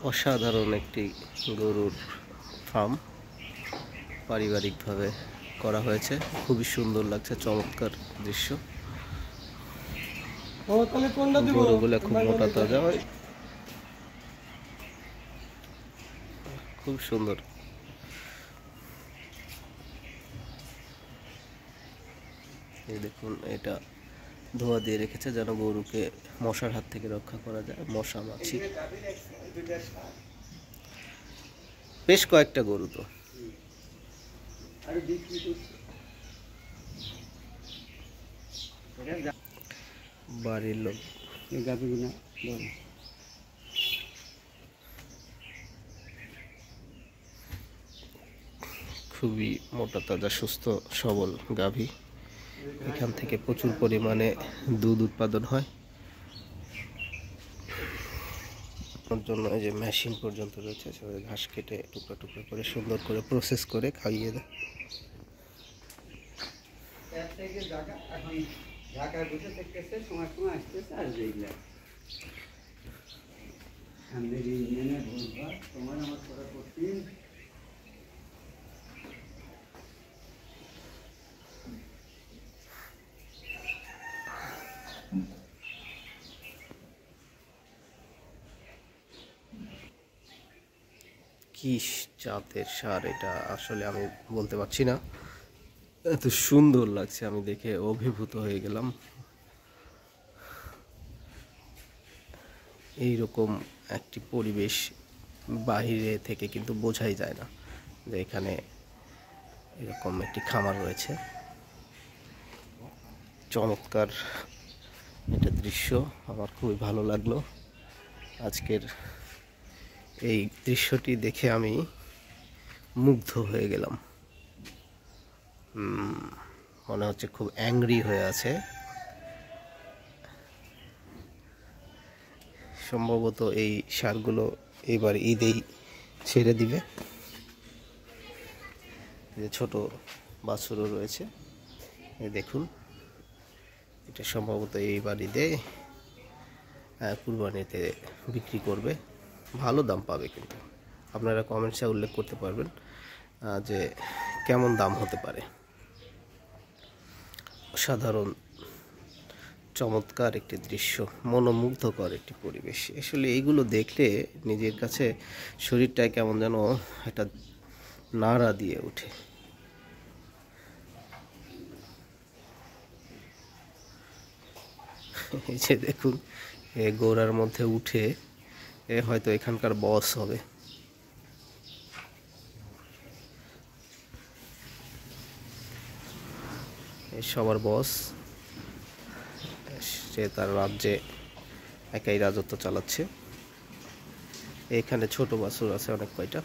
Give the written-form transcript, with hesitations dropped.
অসাধারণ একটি গরুর ফার্ম পারিবারিকভাবে করা হয়েছে। খুবই সুন্দর লাগছে, চমৎকার দৃশ্য। গরুগুলো খুব মোটা তাজা হয়, খুব সুন্দর। এই দেখুন, এটা ধোয়া দিয়ে রেখেছে যেন গরুকে মশার হাত থেকে রক্ষা করা যায়। মশা মাছি বেশ কয়েকটা গরু তো। বাড়ির লোক খুবই মোটা তাজা সুস্থ সবল গাভী। এখান থেকে প্রচুর পরিমাণে দুধ উৎপাদন হয়। তার জন্য এই যে মেশিন পর্যন্ত রয়েছে, সেভাবে ঘাস কেটে টুকরা টুকরা করে সুন্দর করে প্রসেস করে খাইয়ে দেয়। কি জাতের সার এটা আসলে আমি বলতে পারছি না, এত সুন্দর লাগছে, আমি দেখে অভিভূত হয়ে গেলাম। এইরকম একটি পরিবেশ বাইরে থেকে কিন্তু বোঝাই যায় না যে এখানে এরকম একটি খামার রয়েছে। চমৎকার একটা দৃশ্য, আমার খুবই ভালো লাগলো। আজকের এই দৃশ্যটি দেখে আমি মুগ্ধ হয়ে গেলাম। মনে হচ্ছে খুব অ্যাংরি হয়ে আছে। সম্ভবত এই ষাঁড়গুলো এবার ঈদেই ছেড়ে দিবে। যে ছোট বাছুরও রয়েছে, এই দেখুন, এটা সম্ভবত এইবার ঈদে কুরবানিতে বিক্রি করবে। ভালো দাম পাবে, কিন্তু আপনারা কমেন্টসে উল্লেখ করতে পারবেন যে কেমন দাম হতে পারে। অসাধারণ চমৎকার একটি দৃশ্য, মনোমুগ্ধকর একটি পরিবেশ। আসলে এইগুলো দেখলে নিজের কাছে শরীরটায় কেমন যেন একটা নাড়া দিয়ে ওঠে। এই যে দেখুন, এ গোড়ার মধ্যে উঠে এ হয়তো এখানকার বস হবে। সবার বস, সে তার রাজ্যে একাই রাজত্ব চালাচ্ছে। এখানে ছোট বাছুর আছে অনেক কয়টা।